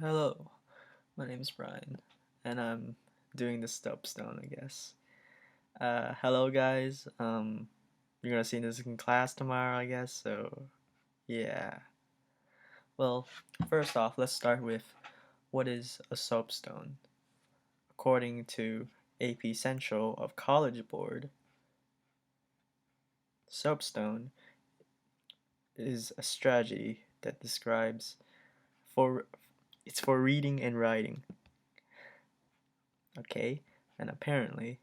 Hello, my name is Brian, and I'm doing the soapstone, I guess. Hello guys. You're gonna see this in class tomorrow, I guess. So, yeah. Well, first off, let's start with what is a soapstone. According to AP Central of College Board, soapstone is a strategy that describes for it's for reading and writing. Okay, and apparently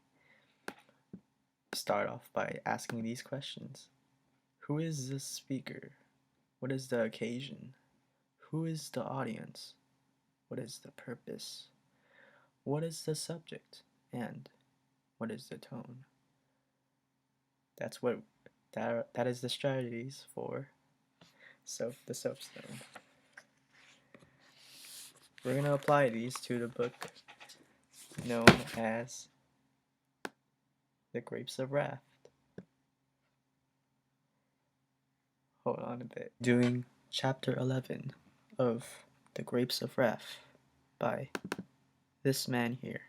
start off by asking these questions. Who is the speaker? What is the occasion? Who is the audience? What is the purpose? What is the subject? And what is the tone? That's what that is the strategies for the soapstone. We're gonna apply these to the book known as The Grapes of Wrath. Hold on a bit. Doing chapter 11 of The Grapes of Wrath by this man here,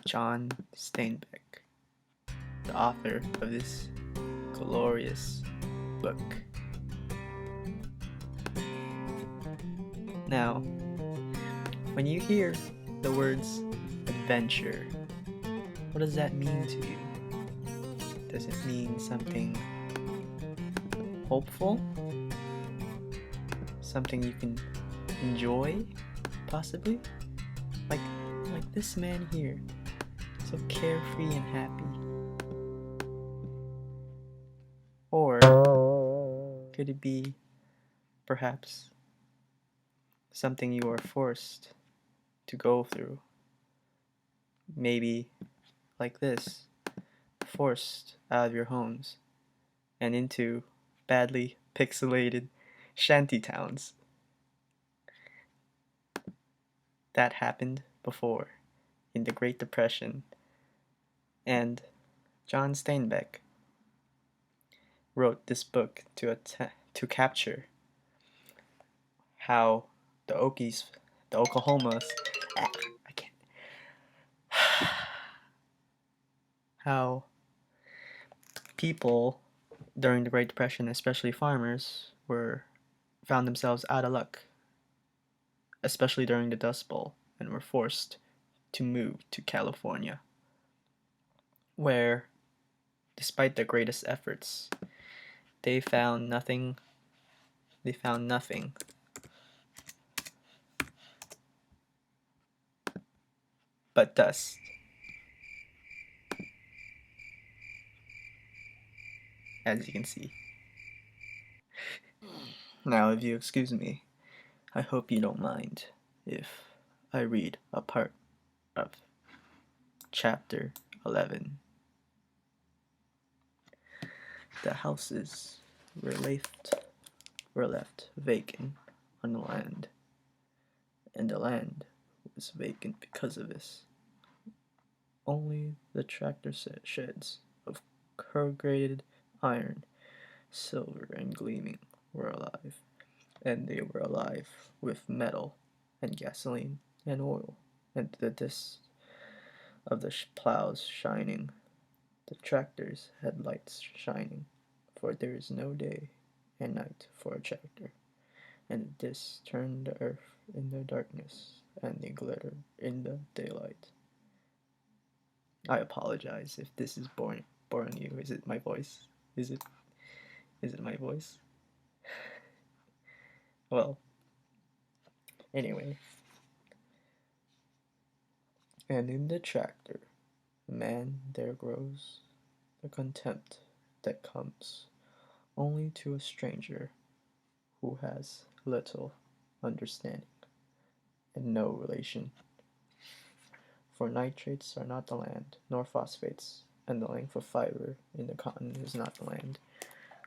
John Steinbeck, the author of this glorious book. Now, when you hear the words adventure, what does that mean to you? Does it mean something hopeful? Something you can enjoy, possibly? Like this man here, so carefree and happy. Or could it be perhaps something you are forced to go through? Maybe like this, forced out of your homes and into badly pixelated shanty towns. That happened before in the Great Depression, and John Steinbeck wrote this book to capture how the Oklahomas, I can't, how people during the Great Depression, especially farmers, found themselves out of luck, especially during the Dust Bowl, and were forced to move to California, where, despite their greatest efforts, they found nothing. They found nothing but dust. As you can see. Now, if you excuse me, I hope you don't mind if I read a part of chapter 11. The houses were left vacant on the land, and the land was vacant because of this. Only the tractor sheds of corrugated iron, silver, and gleaming were alive, and they were alive with metal and gasoline and oil, and the discs of the plows shining. The tractors had lights shining, for there is no day and night for a tractor, and the discs turn the earth in the darkness, and they glitter in the daylight. I apologize if this is boring you. Is it my voice? Is it my voice? Well, anyway. And in the tractor, man, there grows the contempt that comes only to a stranger who has little understanding and no relation. For nitrates are not the land, nor phosphates, and the length of fiber in the cotton is not the land.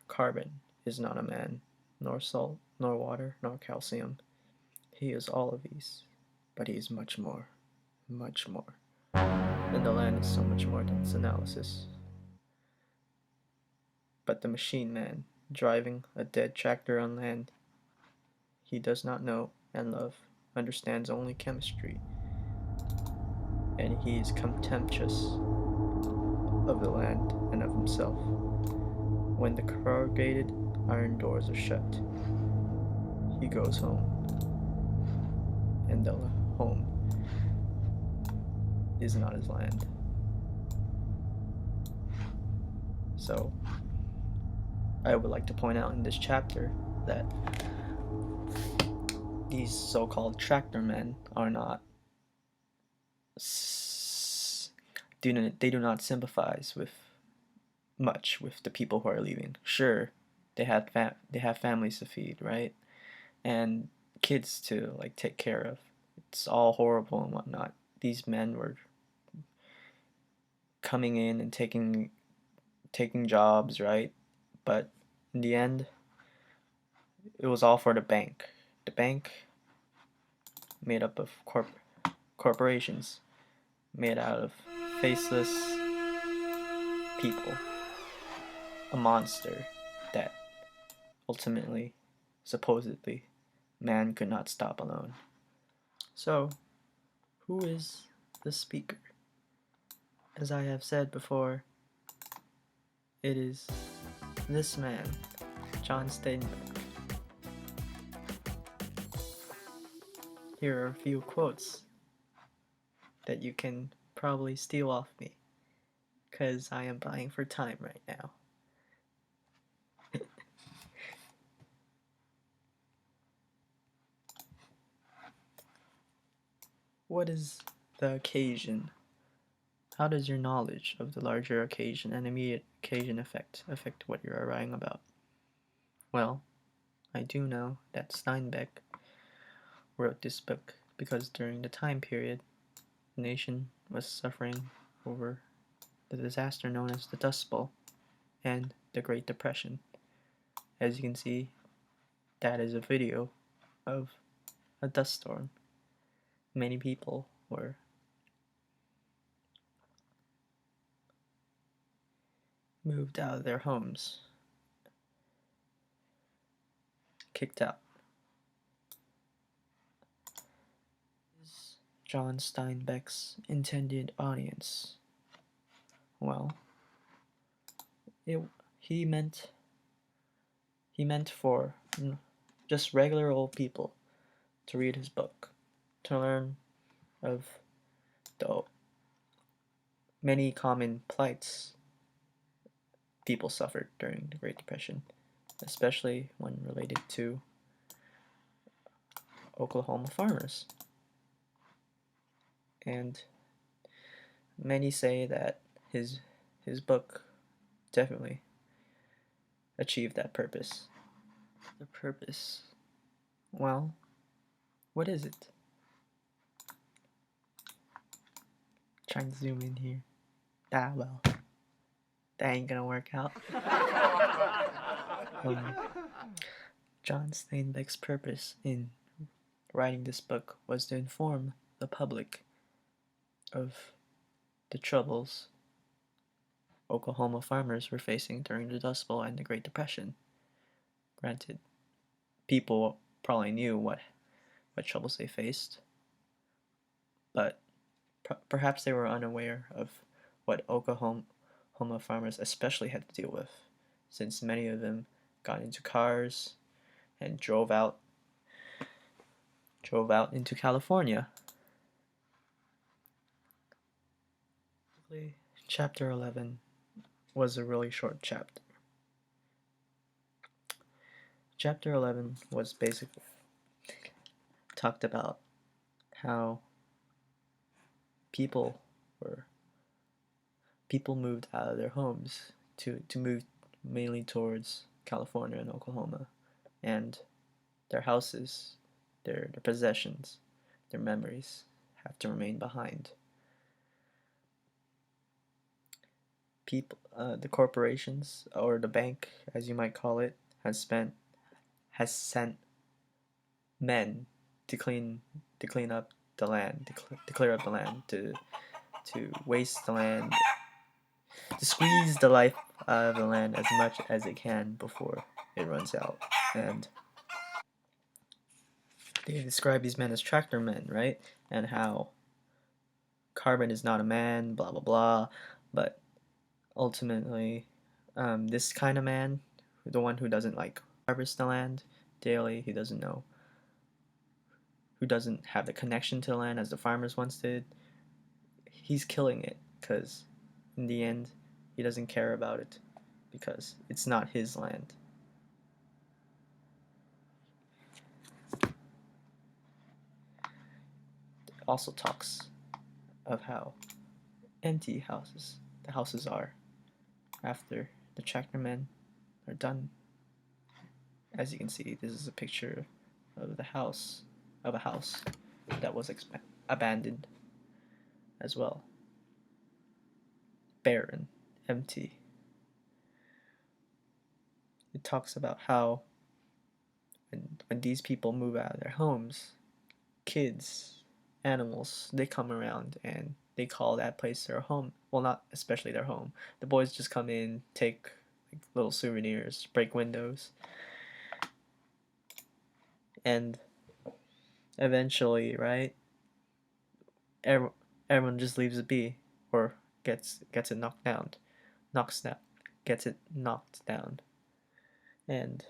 Carbon is not a man, nor salt, nor water, nor calcium. He is all of these, but he is much more, much more. And the land is so much more than its analysis. But the machine man, driving a dead tractor on land, he does not know and love, understands only chemistry, and he is contemptuous of the land and of himself. When the corrugated iron doors are shut, he goes home, and the home is not his land. So, I would like to point out in this chapter that these so-called tractor men are not they do not sympathize with much with the people who are leaving. Sure, they have families to feed, right? And kids to like take care of. It's all horrible and whatnot. These men were coming in and taking jobs, right? But in the end, it was all for the bank. The bank, made up of corporations, made out of faceless people, a monster that ultimately, supposedly, man could not stop alone. So, who is the speaker? As I have said before, it is this man, John Steinbeck. Here are a few quotes that you can probably steal off me, because I am buying for time right now. What is the occasion? How does your knowledge of the larger occasion and immediate occasion affect what you are writing about? Well, I do know that Steinbeck wrote this book because during the time period, the nation was suffering over the disaster known as the Dust Bowl and the Great Depression. As you can see, that is a video of a dust storm. Many people were moved out of their homes, kicked out. Is John Steinbeck's intended audience? Well, he meant for just regular old people to read his book, to learn of the many common plights people suffered during the Great Depression, especially when related to Oklahoma farmers. And many say that his book definitely achieved that purpose. The purpose, well, what is it? Trying to zoom in here. Well, that ain't gonna work out. John Steinbeck's purpose in writing this book was to inform the public of the troubles Oklahoma farmers were facing during the Dust Bowl and the Great Depression. Granted, people probably knew what troubles they faced, but perhaps they were unaware of what Oklahoma farmers especially had to deal with, since many of them got into cars and drove out into California. Chapter 11 was a really short chapter. Chapter 11 was basically talked about how people moved out of their homes to move mainly towards California and Oklahoma, and their houses, their possessions, their memories have to remain behind. The corporations, or the bank, as you might call it, has sent men to clean up the land, to clear up the land, to waste the land, to squeeze the life out of the land as much as it can before it runs out. And they describe these men as tractor men, right? And how carbon is not a man, blah blah blah. But ultimately, this kind of man, the one who doesn't like harvest the land daily, he doesn't know, who doesn't have the connection to the land as the farmers once did, he's killing it because in the end, he doesn't care about it because it's not his land. It also talks of how empty the houses are after the tractor men are done. As you can see, this is a picture of a house that was abandoned as well. Barren, empty. It talks about how when these people move out of their homes, kids, animals, they come around and they call that place their home. Well, not especially their home. The boys just come in, take like, little souvenirs, break windows, and eventually, right, everyone just leaves it be or gets it knocked down, knocks down, gets it knocked down, and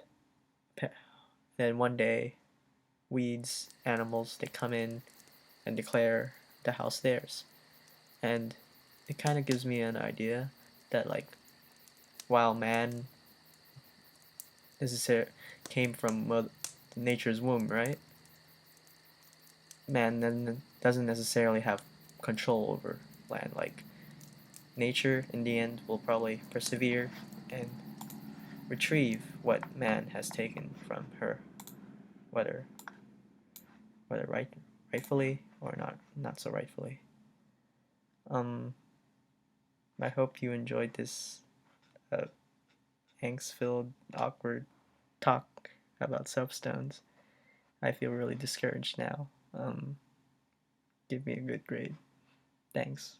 then one day, weeds, animals, they come in and declare the house theirs, and it kind of gives me an idea that like while man necessarily came from nature's womb, right? Man then doesn't necessarily have control over land. Like nature, in the end, will probably persevere and retrieve what man has taken from her, whether rightfully or not so rightfully. Um, I hope you enjoyed this uh, angst-filled, awkward talk about soapstones. I feel really discouraged now. Give me a good grade. Thanks.